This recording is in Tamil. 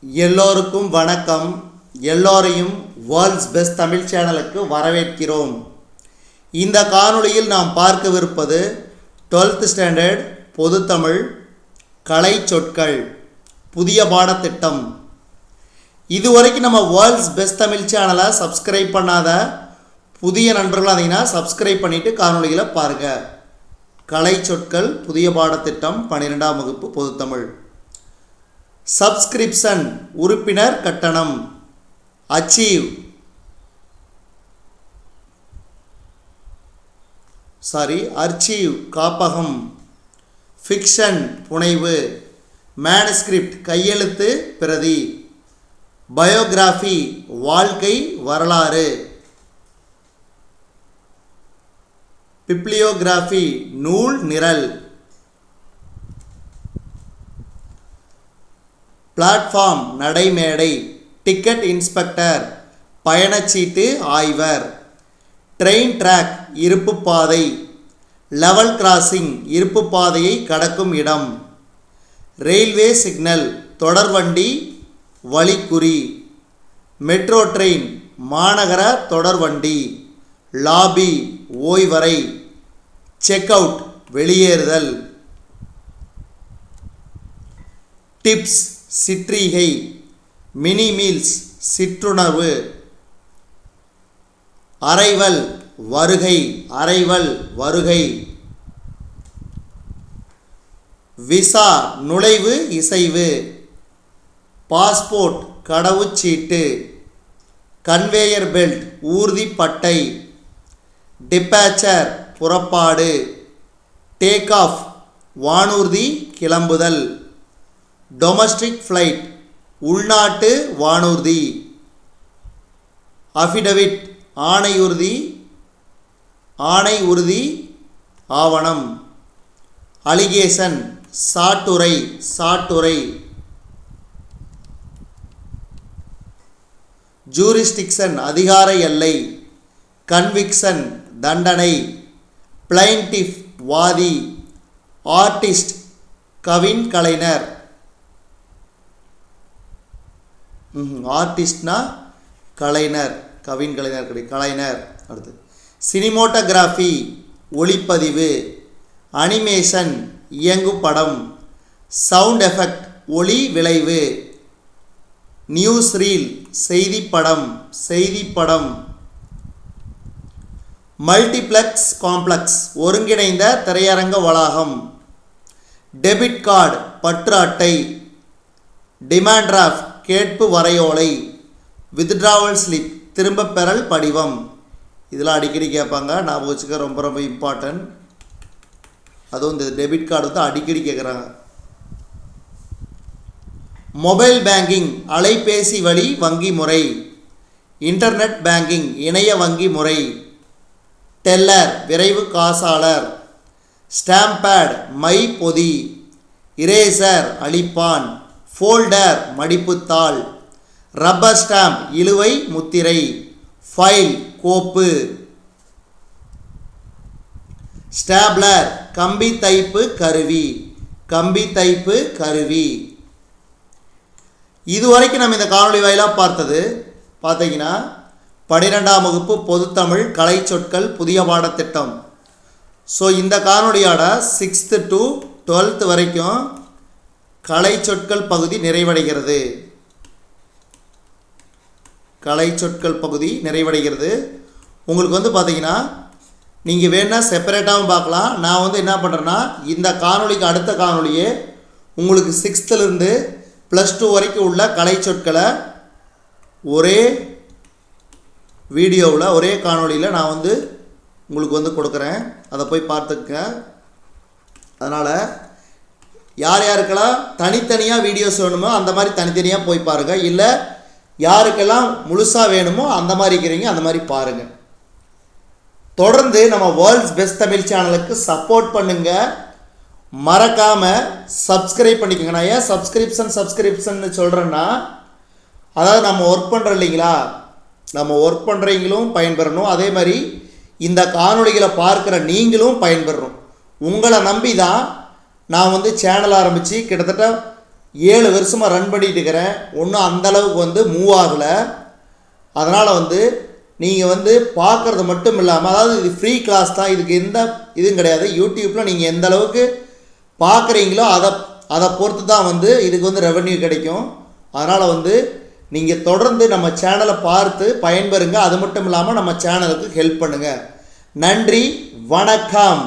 எல்லோருக்கும் வணக்கம். எல்லோரையும் வேர்ல்ட்ஸ் பெஸ்ட் தமிழ் சேனலுக்கு வரவேற்கிறோம். இந்த காணொளியில் நாம் பார்க்கவிருப்பது 12th ஸ்டாண்டர்ட் பொதுத்தமிழ் கலை சொற்கள் புதிய பாடத்திட்டம். இதுவரைக்கும் நம்ம வேர்ல்ட்ஸ் பெஸ்ட் தமிழ் சேனலை சப்ஸ்கிரைப் பண்ணாத புதிய நண்பர்கள் அதீங்கன்னா சப்ஸ்கிரைப் பண்ணிவிட்டு காணொளிகளை பாருங்கள். கலை சொற்கள் புதிய பாடத்திட்டம் 12ஆம் வகுப்பு பொதுத்தமிழ். சப்ஸ்கிரிப்ஷன் உறுப்பினர் கட்டணம். அச்சீவ் அர்ச்சீவ் காப்பகம். ஃபிக்ஷன் புனைவு. மேனுஸ்கிரிப்ட் கையெழுத்து பிரதி. பயோகிராஃபி வாழ்க்கை வரலாறு. பிப்ளியோகிராஃபி நூல் நிரல். பிளாட்ஃபார்ம் நடைமேடை. டிக்கெட் இன்ஸ்பெக்டர் பயணச்சீட்டு ஆய்வர். ட்ரெயின் ட்ராக் இருப்பு பாதை. லெவல் கிராசிங் இருப்பு பாதையை கடக்கும் இடம். ரயில்வே சிக்னல் தொடர்வண்டி வழிக்குறி. மெட்ரோ ட்ரெயின் மாநகர தொடர்வண்டி. லாபி ஓய்வறை. செக் அவுட் வெளியேறுதல். டிப்ஸ் சிற்றிகை. மினி மீல்ஸ் சிற்றுணவு. அரைவல் வருகை. அரைவல் வருகை. விசா நுழைவு இசைவு. பாஸ்போர்ட் கடவுச்சீட்டு. கன்வேயர் பெல்ட் ஊர்திப்பட்டை. டிபாச்சர் புறப்பாடு. டேக் ஆஃப் வானூர்தி கிளம்புதல். டொமஸ்டிக் ஃப்ளைட் உள்நாட்டு வானூர்தி. அஃபிடவிட் ஆணை உறுதி ஆவணம். அலிகேஷன் சாட்டுரை. ஜூரிஸ்டிக்ஷன் அதிகார எல்லை. கன்விக்ஷன் தண்டனை. பிளைன்டிஃப் வாதி. ஆர்டிஸ்ட் கவின் கலைஞர். ஆர்டிஸ்ட்னா கலைஞர், கவின் கலைஞர் கலைஞர். அடுத்து சினிமோட்டோகிராஃபி ஒளிப்பதிவு. அனிமேஷன் இயங்கு படம். சவுண்ட் எஃபெக்ட் ஒளி விளைவு. நியூஸ் ரீல் செய்திப்படம். மல்டிப்ளெக்ஸ் காம்ப்ளெக்ஸ் ஒருங்கிணைந்த திரையரங்க வளாகம். டெபிட் கார்டு பற்று அட்டை. டிமாண்ட் டிராஃப்ட் கேட்பு வரையோலை. வித்ட்ராவல் ஸ்லிப் திரும்ப பெறல் படிவம். இதெல்லாம் அடிக்கடி கேட்பாங்க, ஞாபகம் வச்சுக்க, ரொம்ப ரொம்ப இம்பார்ட்டன்ட். அதுவும் இந்த டெபிட் கார்டு வந்து அடிக்கடி கேட்குறாங்க. மொபைல் பேங்கிங் அலைபேசி வழி வங்கி முறை. இன்டர்நெட் பேங்கிங் இணைய வங்கி முறை. டெல்லர் விரைவு காசாளர். ஸ்டாம்ப் பேட் மை பொதி. இரேசர் அழிப்பான். ஃபோல்டர் மடிப்புத்தாள். ரப்பர் ஸ்டாம்ப் இழுவை முத்திரை. ஃபைல் கோப்பு. ஸ்டாப்லர் கம்பி தைப்பு கருவி. இதுவரைக்கும் நம்ம இந்த காணொளி வாயிலாக பார்த்தீங்கன்னா 12ஆம் வகுப்பு பொதுத்தமிழ் கலை சொற்கள் புதிய பாடத்திட்டம். ஸோ இந்த காணொளியோட 6th to 12th வரைக்கும் கலை சொற்கள் பகுதி நிறைவடைகிறது. உங்களுக்கு வந்து பார்த்தீங்கன்னா நீங்கள் வேணால் செப்பரேட்டாகவும் பார்க்கலாம். நான் வந்து என்ன பண்ணுறேன்னா இந்த காணொளிக்கு அடுத்த காணொளியே உங்களுக்கு 6th +2 வரைக்கும் உள்ள கலை சொற்களை ஒரே வீடியோவில் ஒரே காணொளியில் நான் வந்து உங்களுக்கு வந்து கொடுக்குறேன். அதை போய் பார்த்துக்க. அதனால் யாருக்கெல்லாம் தனித்தனியாக வீடியோஸ் வேணுமோ அந்த மாதிரி தனித்தனியாக போய் பாருங்கள். இல்லை யாருக்கெல்லாம் முழுசாக வேணுமோ அந்த மாதிரி இருக்கிறீங்க அந்த மாதிரி பாருங்கள். தொடர்ந்து நம்ம வேர்ல்ட்ஸ் பெஸ்ட் தமிழ் சேனலுக்கு சப்போர்ட் பண்ணுங்கள். மறக்காமல் சப்ஸ்கிரைப் பண்ணிக்கோங்க. நான் ஏன் சப்ஸ்கிரிப்ஷன் சொல்கிறேன்னா, அதாவது நம்ம ஒர்க் பண்ணுறோம் இல்லைங்களா, நம்ம ஒர்க் பண்ணுறவங்களும் பயன்பெறணும், அதே மாதிரி இந்த காணொளிகளை பார்க்குற நீங்களும் பயன்பெறணும். உங்களை நம்பி தான் நான் வந்து சேனல் ஆரம்பித்து கிட்டத்தட்ட 7 வருஷமாக ரன் பண்ணிகிட்டு இருக்கிறேன். ஒன்றும் அந்தளவுக்கு வந்து மூவ் ஆகலை. அதனால் வந்து நீங்கள் வந்து பார்க்குறது மட்டும் இல்லாமல், அதாவது இது ஃப்ரீ கிளாஸ் தான், இதுக்கு எந்த இதுவும் கிடையாது. யூடியூப்பில் நீங்கள் எந்த அளவுக்கு பார்க்குறீங்களோ அதை பொறுத்து தான் வந்து இதுக்கு வந்து ரெவென்யூ கிடைக்கும். அதனால் வந்து நீங்கள் தொடர்ந்து நம்ம சேனலை பார்த்து பயன்பெறுங்க. அது மட்டும் இல்லாமல் நம்ம சேனலுக்கு ஹெல்ப் பண்ணுங்கள். நன்றி, வணக்கம்.